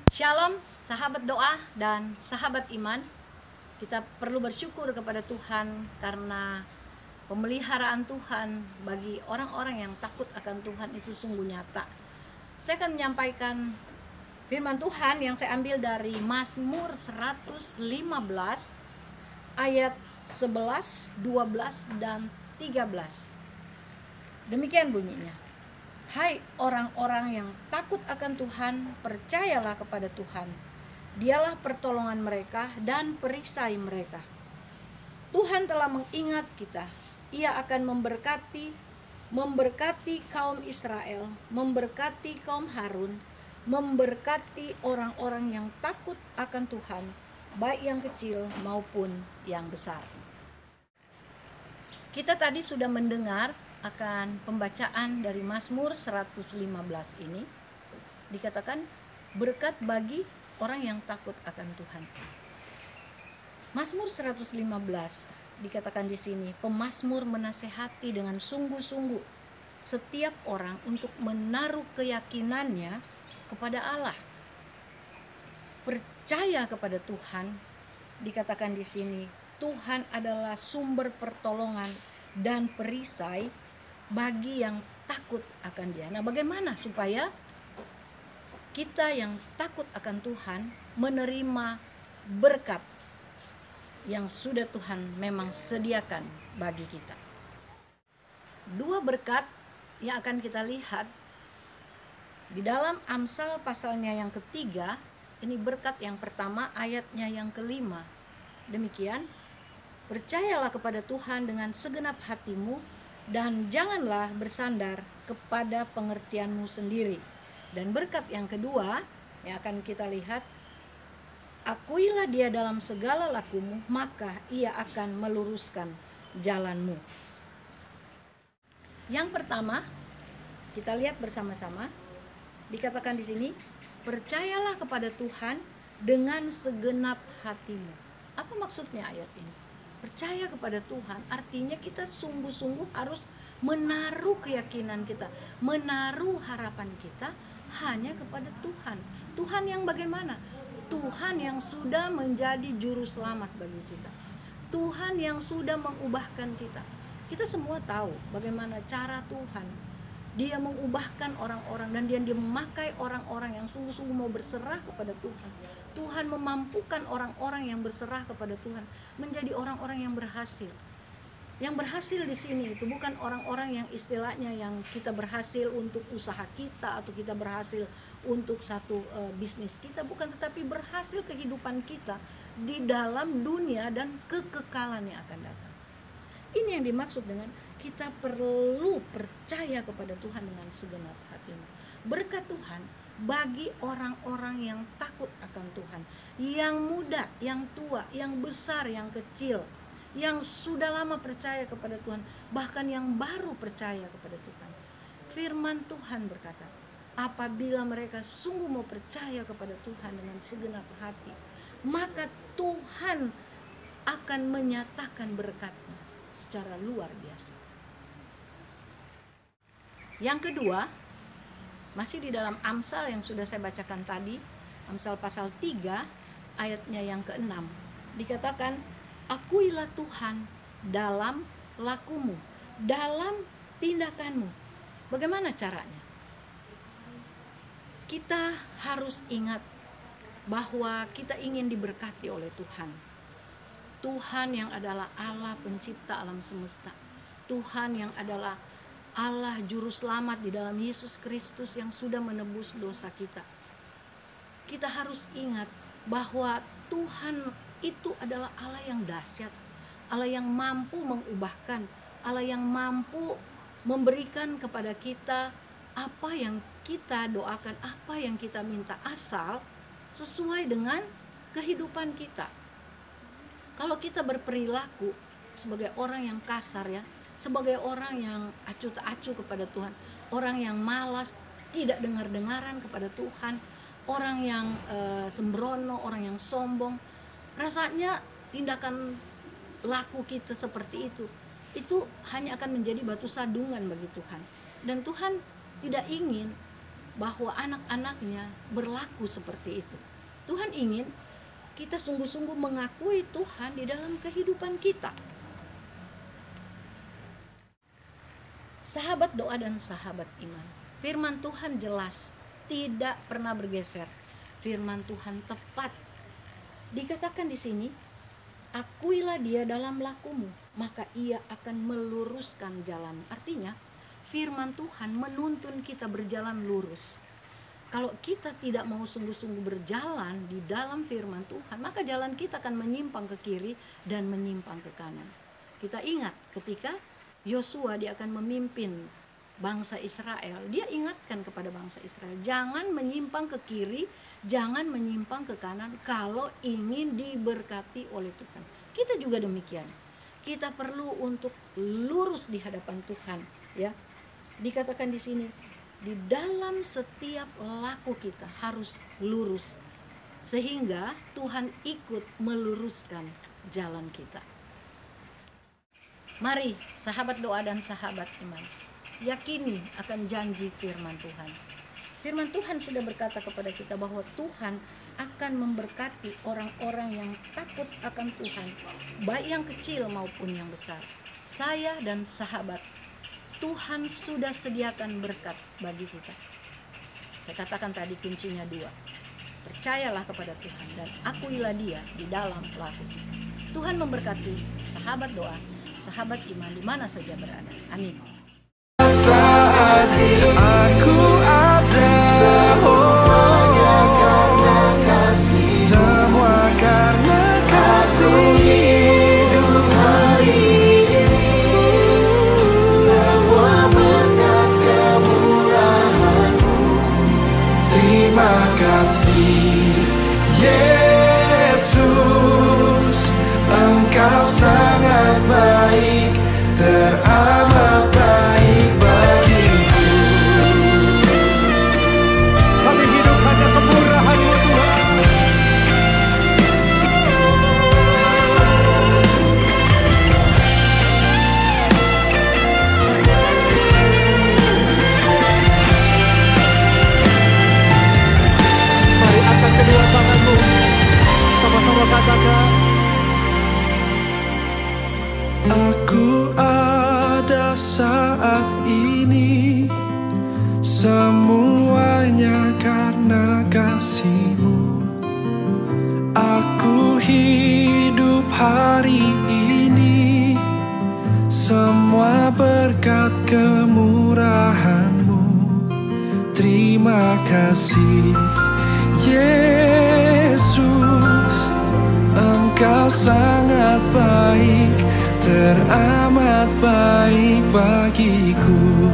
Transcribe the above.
Shalom, sahabat doa dan sahabat iman. Kita perlu bersyukur kepada Tuhan karena pemeliharaan Tuhan bagi orang-orang yang takut akan Tuhan itu sungguh nyata. Saya akan menyampaikan firman Tuhan yang saya ambil dari Mazmur 115 ayat 11, 12, dan 13. Demikian bunyinya. Hai orang-orang yang takut akan Tuhan, percayalah kepada Tuhan. Dialah pertolongan mereka dan perisai mereka. Tuhan telah mengingat kita. Ia akan memberkati kaum Israel, memberkati kaum Harun, memberkati orang-orang yang takut akan Tuhan, baik yang kecil maupun yang besar. Kita tadi sudah mendengar akan pembacaan dari Mazmur 115 ini. Dikatakan berkat bagi orang yang takut akan Tuhan. Mazmur 115 dikatakan di sini, pemazmur menasehati dengan sungguh-sungguh setiap orang untuk menaruh keyakinannya kepada Allah. Percaya kepada Tuhan, dikatakan di sini, Tuhan adalah sumber pertolongan dan perisai bagi yang takut akan Dia. Nah, bagaimana supaya kita yang takut akan Tuhan menerima berkat yang sudah Tuhan memang sediakan bagi kita? Dua berkat yang akan kita lihat di dalam Amsal pasalnya yang ketiga. Ini berkat yang pertama, ayatnya yang kelima. Demikian, percayalah kepada Tuhan dengan segenap hatimu dan janganlah bersandar kepada pengertianmu sendiri. Dan berkat yang kedua yang akan kita lihat, akuilah Dia dalam segala lakumu, maka Ia akan meluruskan jalanmu. Yang pertama, kita lihat bersama-sama. Dikatakan di sini, percayalah kepada Tuhan dengan segenap hatimu. Apa maksudnya ayat ini? Percaya kepada Tuhan artinya kita sungguh-sungguh harus menaruh keyakinan kita, menaruh harapan kita hanya kepada Tuhan. Tuhan yang bagaimana? Tuhan yang sudah menjadi juru selamat bagi kita. Tuhan yang sudah mengubahkan kita. Kita semua tahu bagaimana cara Tuhan. Dia mengubahkan orang-orang dan dia memakai orang-orang yang sungguh-sungguh mau berserah kepada Tuhan. Tuhan memampukan orang-orang yang berserah kepada Tuhan menjadi orang-orang yang berhasil. Yang berhasil di sini itu bukan orang-orang yang istilahnya yang kita berhasil untuk usaha kita atau kita berhasil untuk satu bisnis kita, bukan, tetapi berhasil kehidupan kita di dalam dunia dan kekekalan yang akan datang. Ini yang dimaksud dengan kita perlu percaya kepada Tuhan dengan segenap hatimu. Berkat Tuhan bagi orang-orang yang takut akan Tuhan, yang muda, yang tua, yang besar, yang kecil, yang sudah lama percaya kepada Tuhan, bahkan yang baru percaya kepada Tuhan. Firman Tuhan berkata, apabila mereka sungguh mau percaya kepada Tuhan dengan segenap hati, maka Tuhan akan menyatakan berkat-Nya secara luar biasa. Yang kedua, masih di dalam Amsal yang sudah saya bacakan tadi, Amsal pasal 3 ayatnya yang ke-6. Dikatakan, akuilah Tuhan dalam lakumu, dalam tindakanmu. Bagaimana caranya? Kita harus ingat bahwa kita ingin diberkati oleh Tuhan. Tuhan yang adalah Allah pencipta alam semesta. Tuhan yang adalah Allah juru selamat di dalam Yesus Kristus yang sudah menebus dosa kita. Kita harus ingat bahwa Tuhan itu adalah Allah yang dahsyat, Allah yang mampu mengubahkan, Allah yang mampu memberikan kepada kita apa yang kita doakan, apa yang kita minta, asal sesuai dengan kehidupan kita. Kalau kita berperilaku sebagai orang yang kasar ya, sebagai orang yang acuh tak acuh kepada Tuhan, orang yang malas, tidak dengar-dengaran kepada Tuhan, orang yang sembrono, orang yang sombong, rasanya tindakan laku kita seperti itu hanya akan menjadi batu sandungan bagi Tuhan. Dan Tuhan tidak ingin bahwa anak-anaknya berlaku seperti itu. Tuhan ingin kita sungguh-sungguh mengakui Tuhan di dalam kehidupan kita. Sahabat doa dan sahabat iman, firman Tuhan jelas, tidak pernah bergeser. Firman Tuhan tepat. Dikatakan di sini, akuilah dia dalam lakumu, maka ia akan meluruskan jalan. Artinya, firman Tuhan menuntun kita berjalan lurus. Kalau kita tidak mau sungguh-sungguh berjalan di dalam firman Tuhan, maka jalan kita akan menyimpang ke kiri dan menyimpang ke kanan. Kita ingat ketika Yosua dia akan memimpin bangsa Israel, dia ingatkan kepada bangsa Israel, jangan menyimpang ke kiri, jangan menyimpang ke kanan kalau ingin diberkati oleh Tuhan. Kita juga demikian. Kita perlu untuk lurus di hadapan Tuhan, ya. Dikatakan di sini, di dalam setiap laku kita harus lurus, sehingga Tuhan ikut meluruskan jalan kita. Mari sahabat doa dan sahabat iman, yakini akan janji firman Tuhan. Firman Tuhan sudah berkata kepada kita bahwa Tuhan akan memberkati orang-orang yang takut akan Tuhan, baik yang kecil maupun yang besar. Saya dan sahabat, Tuhan sudah sediakan berkat bagi kita. Saya katakan tadi kuncinya 2. Percayalah kepada Tuhan dan akuilah dia di dalam laku kita. Tuhan memberkati sahabat doa, sahabat iman di mana saja berada. Amin. Saat aku ada, semuanya karena kasih, semua karena kasih. Hidup hari ini, semua berkat kemurahan-Mu. Terima kasih Yesus, Engkau sangat baik, teramat baik bagiku. Kami hidup hanya kemurahan-Mu Tuhan. Mari angkat kedua tanganmu, sama-sama katakan, aku ada saat ini, semuanya karena kasih-Mu. Aku hidup hari ini, semua berkat kemurahan-Mu. Terima kasih Yesus, Engkau sangat baik, teramat baik bagiku.